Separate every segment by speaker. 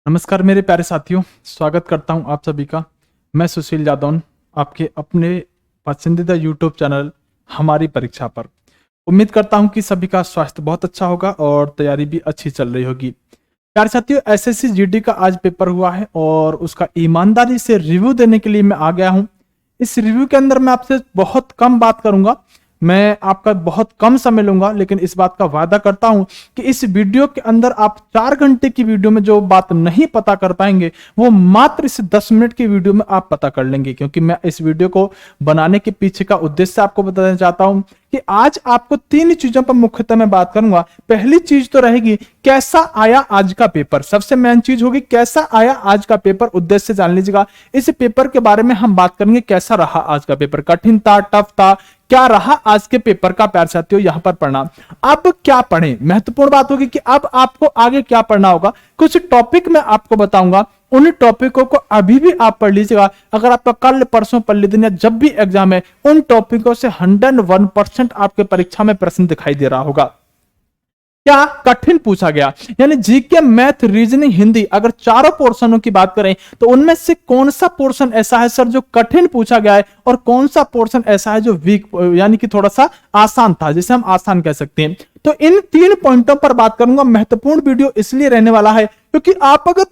Speaker 1: नमस्कार मेरे प्यारे साथियों, स्वागत करता हूं आप सभी का। मैं सुशील यादव, आपके अपने पसंदीदा यूट्यूब चैनल हमारी परीक्षा पर। उम्मीद करता हूं कि सभी का स्वास्थ्य बहुत अच्छा होगा और तैयारी भी अच्छी चल रही होगी। प्यारे साथियों, एसएससी जीडी का आज पेपर हुआ है और उसका ईमानदारी से रिव्यू देने के लिए मैं आ गया हूं। इस रिव्यू के अंदर मैं आपसे बहुत कम बात करूंगा, मैं आपका बहुत कम समय लूंगा, लेकिन इस बात का वादा करता हूं कि इस वीडियो के अंदर आप 4 घंटे की वीडियो में जो बात नहीं पता कर पाएंगे वो मात्र इस 10 मिनट की वीडियो में आप पता कर लेंगे। क्योंकि मैं इस वीडियो को बनाने के पीछे का उद्देश्य आपको बताना चाहता हूं कि आज आपको 3 चीजों पर मुख्यतः मैं बात करूंगा। पहली चीज तो रहेगी कैसा आया आज का पेपर। सबसे मेन चीज होगी कैसा आया आज का पेपर। उद्देश्य जान लीजिएगा, इस पेपर के बारे में हम बात करेंगे कैसा रहा आज का पेपर, कठिन था, टफ था, क्या रहा आज के पेपर का। प्यारे साथियों, यहां पर पढ़ना, अब क्या पढ़ें, महत्वपूर्ण बात होगी कि अब आपको आगे क्या पढ़ना होगा। कुछ टॉपिक मैं आपको बताऊंगा, उन टॉपिकों को अभी भी आप पढ़ लीजिएगा। अगर आपका कल परसों पल्ले दिन या जब भी एग्जाम है, उन टॉपिकों से 101% आपके परीक्षा में प्रश्न दिखाई दे रहा होगा। क्या कठिन पूछा गया, यानी जीके, मैथ, रीजनिंग, हिंदी, अगर चारों पोर्शनों की बात करें तो उनमें से कौन सा पोर्शन ऐसा है सर जो कठिन पूछा गया है और कौन सा पोर्शन ऐसा है जो वीक, यानी कि थोड़ा सा आसान था, जिसे हम आसान कह सकते हैं। तो इन 3 पॉइंटों पर बात करूंगा। महत्वपूर्ण वीडियो इसलिए रहने वाला है क्योंकि आप अगर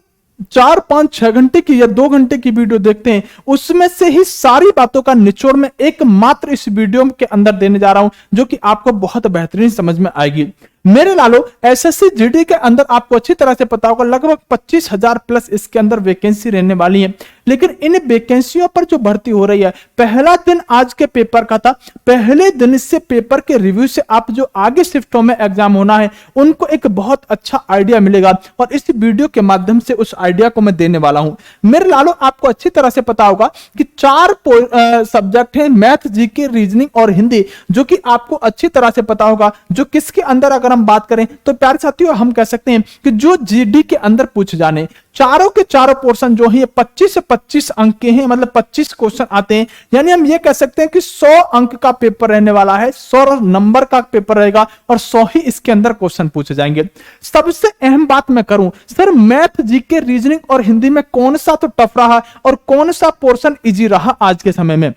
Speaker 1: 4, 5, 6 घंटे की या 2 घंटे की वीडियो देखते हैं, उसमें से ही सारी बातों का निचोड़ में एकमात्र इस वीडियो के अंदर देने जा रहा हूं, जो कि आपको बहुत बेहतरीन समझ में आएगी। मेरे लालो, एसएससी जीडी के अंदर आपको अच्छी तरह से पता होगा लगभग 25,000 प्लस इसके अंदर वैकेंसी रहने वाली है। लेकिन इन वैकेंसियों पर जो भर्ती हो रही है, पहला दिन आज के पेपर का था। पहले दिन से पेपर के रिव्यू से आप जो आगे शिफ्टों में एग्जाम होना है उनको एक बहुत अच्छा आइडिया मिलेगा और इस वीडियो के माध्यम से उस आइडिया को मैं देने वाला हूं। मेरे लालो, आपको अच्छी तरह से पता होगा कि 4 सब्जेक्ट है, मैथ, जीके, रीजनिंग और हिंदी, जो कि आपको अच्छी तरह से पता होगा। जो किसके अंदर अगर हम बात करें तो प्यारे साथियों हम कह सकते हैं कि जो जीडी के अंदर पूछे जाने चारों के चारों पोर्शन जो है 25 से 25 अंक के हैं, मतलब 25 क्वेश्चन आते हैं। यानी हम ये कह सकते हैं कि 100 अंक का पेपर रहने वाला है, 100 नंबर का पेपर रहेगा और 100 ही इसके अंदर क्वेश्चन पूछे जाएंगे। सबसे अहम बात मैं करूं, सर मैथ, जीके, रीजनिंग और हिंदी में कौन सा तो टफ रहा और कौन सा पोर्शन इजी रहा आज के समय में।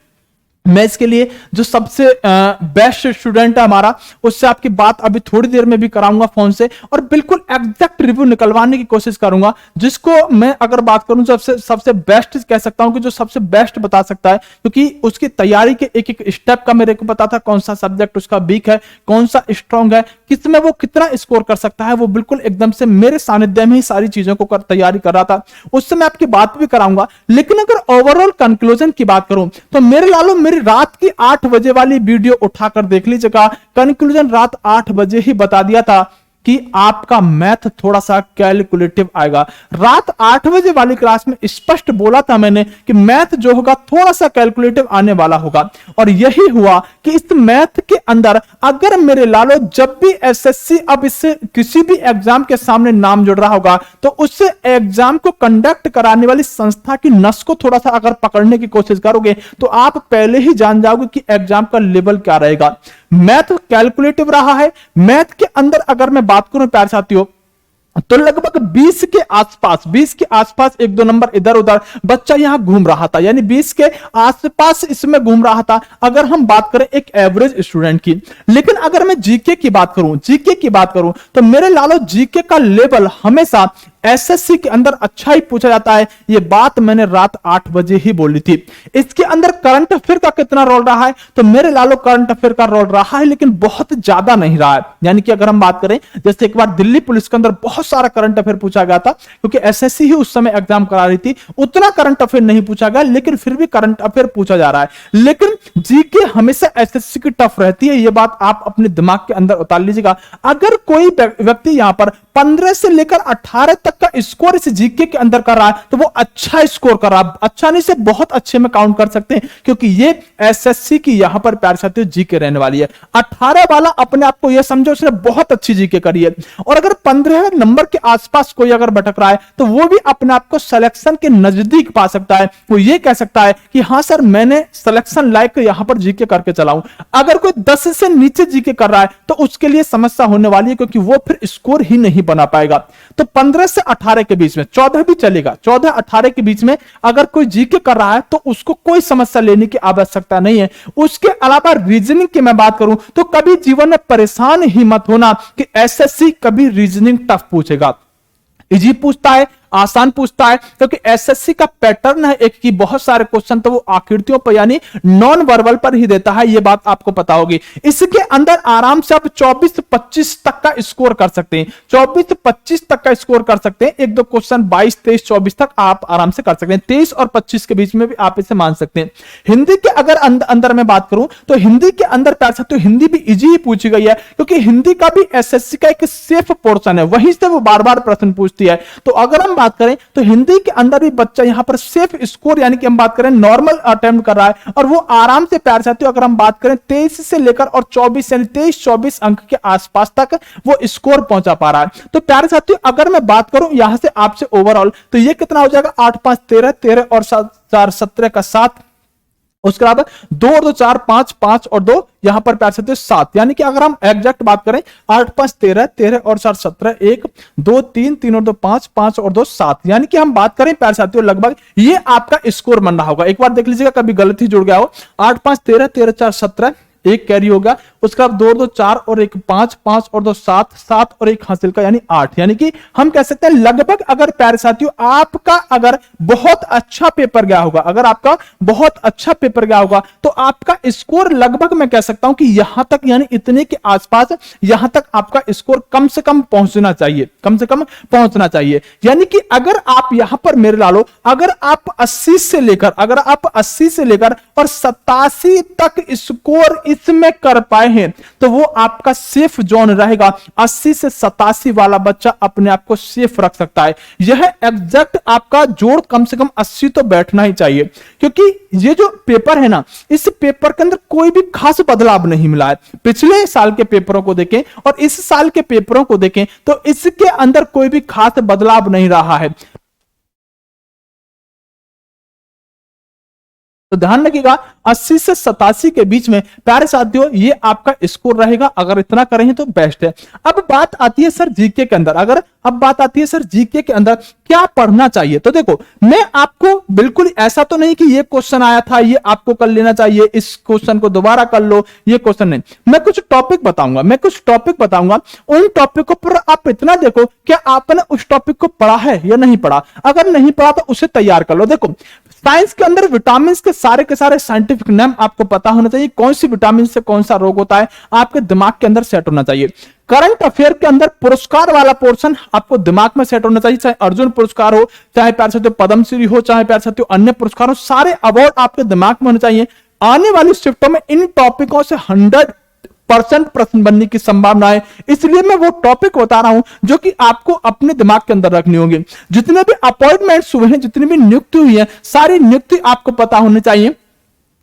Speaker 1: मैं इसके लिए जो सबसे बेस्ट स्टूडेंट है हमारा, उससे आपकी बात अभी थोड़ी देर में भी कराऊंगा फोन से और बिल्कुल एग्जैक्ट रिव्यू निकलवाने की कोशिश करूंगा, जिसको मैं अगर बात करूं सबसे बेस्ट कह सकता हूं कि जो सबसे बेस्ट बता सकता है, क्योंकि उसकी तैयारी के एक एक स्टेप का मेरे को पता था, कौन सा सब्जेक्ट उसका वीक है, कौन सा स्ट्रांग है, किसमें वो कितना स्कोर कर सकता है। वो बिल्कुल एकदम से मेरे सानिध्य में ही सारी चीजों को तैयारी कर रहा था, उससे मैं आपकी बात भी कराऊंगा। लेकिन अगर ओवरऑल कंक्लूजन की बात करूं तो मेरे लालो, मेरी रात की 8 बजे वाली वीडियो उठाकर देख लीजिएगा। कंक्लूजन रात 8 बजे ही बता दिया था कि आपका मैथ थोड़ा सा कैलकुलेटिव आएगा। रात 8 बजे वाली क्लास में स्पष्ट बोला था मैंने कि मैथ जो होगा थोड़ा सा कैलकुलेटिव आने वाला होगा और यही हुआ कि इस मैथ के अंदर अगर मेरे लालो जब भी एसएससी अब इससे किसी भी एग्जाम के सामने नाम जुड़ रहा होगा तो उस एग्जाम को कंडक्ट कराने वाली संस्था की नस को थोड़ा सा अगर पकड़ने की कोशिश करोगे तो आप पहले ही जान जाओगे कि एग्जाम का लेवल क्या रहेगा। मैथ कैलकुलेटिव रहा है। मैथ के अंदर अगर मैं बात करूं प्यारे साथियों तो लगभग 20 के आसपास 1-2 नंबर इधर उधर बच्चा यहां घूम रहा था, यानी 20 के आसपास इसमें घूम रहा था अगर हम बात करें एक एवरेज स्टूडेंट की। लेकिन अगर मैं जीके की बात करूं तो मेरे लालो जीके का लेवल हमेशा एसएससी के अंदर अच्छा ही पूछा जाता है। यह बात मैंने रात 8 बजे ही बोली थी। इसके अंदर करंट अफेयर का कितना रोल रहा है तो मेरे लालो करंट अफेयर का रोल रहा है, लेकिन बहुत ज्यादा नहीं रहा है। यानी कि अगर हम बात करें, जैसे एक बार दिल्ली पुलिस के अंदर बहुत सारा करंट अफेयर पूछा गया था, क्योंकि एसएससी ही उस समय एग्जाम करा रही थी, उतना करंट अफेयर नहीं पूछा गया, लेकिन फिर भी करंट अफेयर पूछा जा रहा है। लेकिन जीके हमेशा एसएससी की टफ रहती है, यह बात आप अपने दिमाग के अंदर उतार लीजिएगा। अगर कोई व्यक्ति यहां पर 15 से लेकर 18 तक का स्कोर इस जीके के अंदर कर रहा है तो वो अच्छा स्कोर कर रहा है, अच्छा नहीं से बहुत अच्छे में काउंट कर सकते हैं, क्योंकि ये एसएससी की यहां पर प्यारे साथियों जीके रहने वाली है। 18 वाला अपने आप को ये समझो उसने बहुत अच्छी जीके करी है, और अगर 15 नंबर के आसपास कोई अगर भटक रहा है तो वो भी अपने आप को सिलेक्शन के नजदीक पा सकता है। वो ये कह सकता है कि हां सर मैंने सिलेक्शन लायक यहां पर जीके करके चलाऊं। अगर कोई 10 से नीचे जीके कर रहा है तो उसके लिए समस्या होने वाली है, क्योंकि वो फिर स्कोर ही नहीं बना पाएगा। तो 15 से 18 के बीच में, 14 भी चलेगा, 14-18 के बीच में अगर कोई जीके कर रहा है तो उसको कोई समस्या लेने की आवश्यकता नहीं है। उसके अलावा रीजनिंग की मैं बात करूं तो कभी जीवन में परेशान ही मत होना कि एसएससी कभी रीजनिंग टफ पूछेगा। इजी पूछता है, आसान पूछता है, क्योंकि एसएससी का पैटर्न है एक की बहुत सारे क्वेश्चन तो वो आकृतियों पर यानी नॉन वर्बल पर ही देता है, ये बात आपको पता होगी। इसके अंदर आराम से आप 24-25 तक का स्कोर कर सकते हैं, 24-25 तक का स्कोर कर सकते हैं। एक दो क्वेश्चन 22, 23, 24 तक आप आराम से कर सकते हैं, 23 और 25 के बीच में भी आप इसे मान सकते हैं। हिंदी के अगर अंदर में बात करूं तो हिंदी के अंदर प्यार सकते हो, हिंदी भी इजी ही पूछी गई है, क्योंकि हिंदी का भी एसएससी का एक सेफ पोर्शन है, वहीं से वो बार बार प्रश्न पूछती है। तो अगर हम बात करें तो हिंदी के अंदर भी बच्चा यहां पर सेफ स्कोर यानी कि हम बात करें नॉर्मल अटेम्प्ट कर रहा है और वो आराम से प्यार साथियों अगर हम बात करें 23 से लेकर और 24 यानी 23-24 अंक के आसपास तक वो स्कोर पहुंचा पा रहा है। तो प्यार साथियों अगर मैं बात करूं यहां से आपसे ओवरऑल तो ये कितना हो जाएगा, 8, 5, 13, 13 और 4, 17 का 7, उसके अलावा 2 और 2 4, 5, 5 और 2 यहां पर प्यार से 7, यानी कि अगर हम एग्जैक्ट बात करें 8, 5, 13, 13 और 4, 17, 1, 2, 3, 3 और 2 5, 5 और 2 7, यानी कि हम बात करें प्यार साथियों लगभग ये आपका स्कोर बन रहा होगा। एक बार देख लीजिएगा कभी गलती जुड़ गया हो, 8, 5, 13, 13, 4, 17, 1 कैरी होगा, उसके बाद 2 और 2 4 और 1 5, 5 और 2 7, 7 और 1 हासिल का यानी 8, यानी कि हम कह सकते हैं लगभग अगर प्यारे साथियों आपका अगर बहुत अच्छा पेपर गया होगा, अगर आपका बहुत अच्छा पेपर गया होगा तो आपका स्कोर लगभग मैं कह सकता हूं कि यहां तक यानी इतने के आसपास यहां तक आपका स्कोर कम से कम पहुंचना चाहिए, कम से कम पहुंचना चाहिए। यानी कि अगर आप यहां पर मेरे लालो अगर आप 80 से लेकर और 87 तक स्कोर इसमें कर पाए हैं तो वो आपका सेफ जोन रहेगा। 80 से 87 वाला बच्चा अपने आप को सेफ रख सकता है। यह एग्जैक्ट आपका जोड़ कम से कम 80 तो बैठना ही चाहिए, क्योंकि ये जो पेपर है ना इस पेपर के अंदर कोई भी खास बदलाव नहीं मिला है। पिछले साल के पेपरों को देखें और इस साल के पेपरों को देखें तो इसके अंदर कोई भी खास बदलाव नहीं रहा है। तो ध्यान रखिएगा 80 से 87 के बीच में प्यारे साथियों ये आपका स्कोर रहेगा, अगर इतना करें तो बेस्ट है। अब बात आती है सर जीके के अंदर, जीके के अंदर क्या पढ़ना चाहिए। तो देखो मैं आपको बिल्कुल ऐसा तो नहीं कि ये क्वेश्चन आया था ये आपको कर लेना चाहिए, इस क्वेश्चन को दोबारा कर लो, ये क्वेश्चन नहीं। मैं कुछ टॉपिक बताऊंगा, उन टॉपिकों पर आप इतना देखो क्या आपने उस टॉपिक को पढ़ा है या नहीं पढ़ा। अगर नहीं पढ़ा तो उसे तैयार कर लो। देखो साइंस के अंदर विटामिन के सारे साइंटिफिक नेम आपको पता होना चाहिए, कौन सी विटामिन से कौन सा रोग होता है आपके दिमाग के अंदर सेट होना चाहिए। करंट अफेयर के अंदर पुरस्कार वाला पोर्शन आपको दिमाग में सेट होना चाहिए, चाहे अर्जुन पुरस्कार हो, चाहे प्यार साथियों पद्मश्री हो, चाहे प्यार साथियों अन्य पुरस्कार हो, सारे अवार्ड आपके दिमाग में होने चाहिए। आने वाली शिफ्टों में इन टॉपिकों से 100% प्रश्न बनने की संभावना है, इसलिए मैं वो टॉपिक बता रहा हूं जो कि आपको अपने दिमाग के अंदर रखनी होगी। जितने भी अपॉइंटमेंट्स हुए हैं, जितनी भी नियुक्ति हुई है, सारी नियुक्ति आपको पता होनी चाहिए,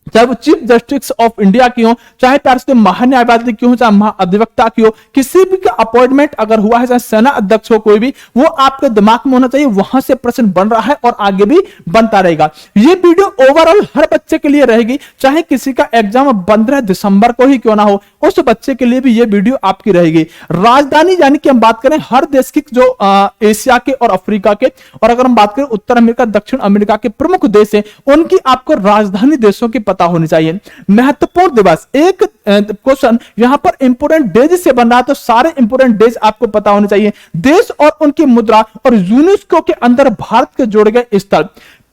Speaker 1: चाहे वो चीफ जस्टिस ऑफ इंडिया की हो, चाहे प्यार से महान्यायवादी की हो, चाहे महाअधिवक्ता की हो, किसी भी का अपॉइंटमेंट अगर हुआ है, चाहे सेना अध्यक्ष हो कोई भी, वो आपके दिमाग में होना चाहिए। वहां से प्रश्न बन रहा है और आगे भी बनता रहेगा। ये वीडियो ओवरऑल हर बच्चे के लिए रहेगी, चाहे किसी का एग्जाम 15 दिसंबर को ही क्यों ना हो, उस बच्चे के लिए भी ये वीडियो आपकी रहेगी। राजधानी यानी कि हम बात करें हर देश की जो एशिया के और अफ्रीका के, और अगर हम बात करें उत्तर अमेरिका, दक्षिण अमेरिका के प्रमुख देश है, उनकी आपको राजधानी देशों की पता होनी चाहिए। महत्वपूर्ण दिवस, एक क्वेश्चन यहां पर इंपोर्टेंट डेज से बन रहा है तो सारे इंपोर्टेंट डेज आपको पता होने चाहिए। देश और उनकी मुद्रा और यूनेस्को के अंदर भारत के जोड़े गए स्थल।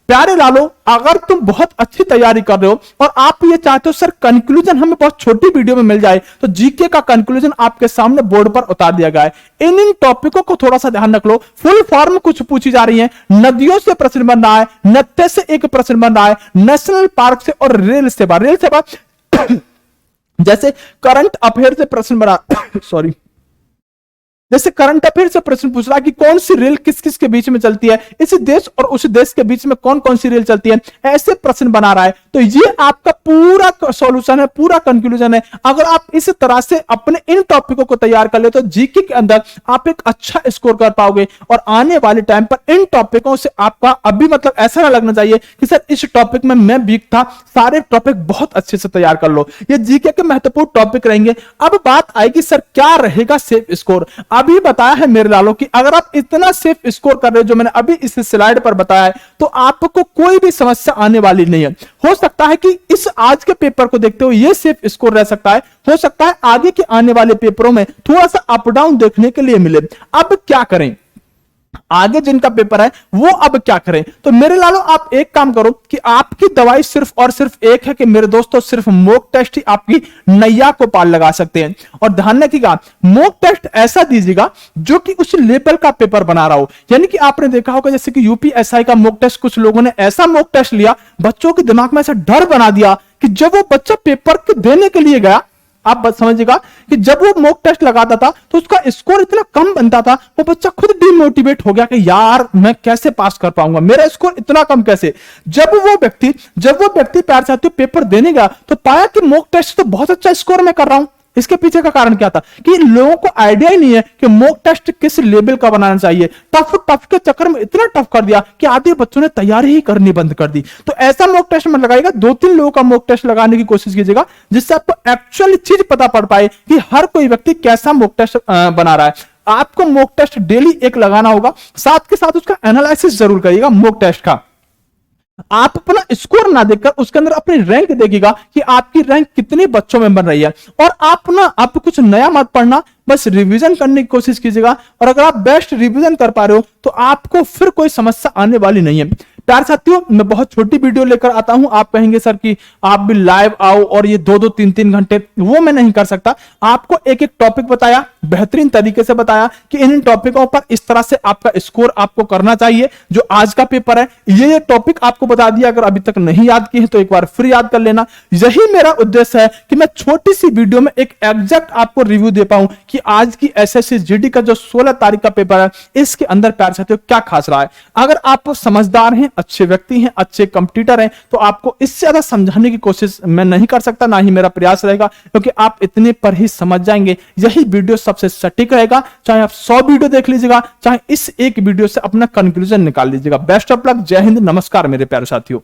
Speaker 1: प्यारे लालो अगर तुम बहुत अच्छी तैयारी कर रहे हो और आप ये चाहते हो सर कंक्लूजन हमें बहुत छोटी वीडियो में मिल जाए, तो जीके का कंक्लूजन आपके सामने बोर्ड पर उतार दिया गया है। इन टॉपिकों को थोड़ा सा ध्यान रख लो। फुल फॉर्म कुछ पूछी जा रही है, नदियों से प्रश्न बन रहा है, नत्थे से एक प्रश्न बन रहा है, नेशनल पार्क से और रेल सेवा जैसे करंट अफेयर से प्रश्न बना सॉरी जैसे करंट अफेयर से प्रश्न पूछ रहा है कि कौन सी रेल किस किस के बीच में चलती है, इस देश और उस देश के बीच में कौन कौन सी रेल चलती है, ऐसे प्रश्न बना रहा है। तो ये आपका पूरा सॉल्यूशन है, पूरा कंक्लूजन है। अगर आप इस तरह से अपने इन टॉपिकों को तैयार कर ले तो जीके के अंदर आप एक अच्छा स्कोर कर पाओगे। और आने वाले टाइम पर इन टॉपिकों से आपका अभी मतलब ऐसा ना लगना चाहिए कि सर इस टॉपिक में मैं वीक था, सारे टॉपिक बहुत अच्छे से तैयार कर लो। ये जीके के महत्वपूर्ण टॉपिक रहेंगे। अब बात आएगी सर क्या रहेगा सेफ स्कोर। अभी बताया है मेरे लालों कि अगर आप इतना सेफ स्कोर कर रहे हो जो मैंने अभी इस स्लाइड पर बताया है, तो आपको कोई भी समस्या आने वाली नहीं है। हो सकता है कि इस आज के पेपर को देखते हुए ये सेफ स्कोर रह सकता है, हो सकता है आगे के आने वाले पेपरों में थोड़ा सा अप डाउन देखने के लिए मिले। अब क्या करें, आगे जिनका पेपर है वो अब क्या करें? तो मेरे लालो आप एक काम करो कि आपकी दवाई सिर्फ और सिर्फ एक है कि मेरे दोस्तों, सिर्फ मॉक टेस्ट ही आपकी नैया को पार लगा सकते हैं। और ध्यान रखिएगा, मॉक टेस्ट ऐसा दीजिएगा जो कि उस लेवल का पेपर बना रहा हो। यानी कि आपने देखा होगा जैसे कि यूपीएसआई का मॉक टेस्ट, कुछ लोगों ने ऐसा मॉक टेस्ट लिया, बच्चों के दिमाग में ऐसा डर बना दिया कि जब वो बच्चा पेपर के देने के लिए गया, आप बस समझिएगा कि जब वो मॉक टेस्ट लगाता था तो उसका स्कोर इतना कम बनता था, वो बच्चा खुद डिमोटिवेट हो गया कि यार मैं कैसे पास कर पाऊंगा, मेरा स्कोर इतना कम कैसे। जब वो व्यक्ति प्यार से पेपर देने गया तो पाया कि मॉक टेस्ट तो बहुत अच्छा स्कोर मैं कर रहा हूं। इसके पीछे का कारण क्या था कि लोगों को आइडिया ही नहीं है कि मॉक टेस्ट किस लेवल का बनाना चाहिए। टफ के चक्कर में इतना टफ कर दिया कि आधे बच्चों ने तैयारी ही करनी बंद कर दी। तो ऐसा मॉक टेस्ट मत लगाइएगा, 2-3 लोगों का मॉक टेस्ट लगाने की कोशिश कीजिएगा जिससे आपको एक्चुअली चीज पता पड़ पाए कि हर कोई व्यक्ति कैसा मॉक टेस्ट बना रहा है। आपको मॉक टेस्ट डेली एक लगाना होगा, साथ के साथ उसका एनालिसिस जरूर करिएगा मॉक टेस्ट का। आप अपना स्कोर ना देखकर उसके अंदर अपनी रैंक देखिएगा कि आपकी रैंक कितने बच्चों में बन रही है। और आप कुछ नया मत पढ़ना, बस रिवीजन करने की कोशिश कीजिएगा। और अगर आप बेस्ट रिवीजन कर पा रहे हो तो आपको फिर कोई समस्या आने वाली नहीं है। प्यार साथियों, मैं बहुत छोटी वीडियो लेकर आता हूं। आप कहेंगे सर कि आप भी लाइव आओ और ये 2-2, 3-3 घंटे, वो मैं नहीं कर सकता। आपको एक एक टॉपिक बताया, बेहतरीन तरीके से बताया कि इन टॉपिकों पर इस तरह से आपका स्कोर आपको करना चाहिए। जो आज का पेपर है ये टॉपिक आपको बता दिया, अगर अभी तक नहीं याद किए तो एक बार फिर याद कर लेना। यही मेरा उद्देश्य है कि मैं छोटी सी वीडियो में एक एग्जैक्ट आपको रिव्यू दे पाऊं कि आज की एसएससी जीडी का जो 16 तारीख का पेपर है इसके अंदर प्यार साथियों क्या खास रहा है। अगर आप समझदार हैं, अच्छे व्यक्ति हैं, अच्छे कंप्यूटर हैं, तो आपको इससे ज्यादा समझाने की कोशिश मैं नहीं कर सकता, ना ही मेरा प्रयास रहेगा, क्योंकि आप इतने पर ही समझ जाएंगे। यही वीडियो सबसे सटीक रहेगा। चाहे आप 100 वीडियो देख लीजिएगा, चाहे इस एक वीडियो से अपना कंक्लूजन निकाल लीजिएगा। बेस्ट ऑफ लक, जय हिंद, नमस्कार मेरे प्यारे साथियों।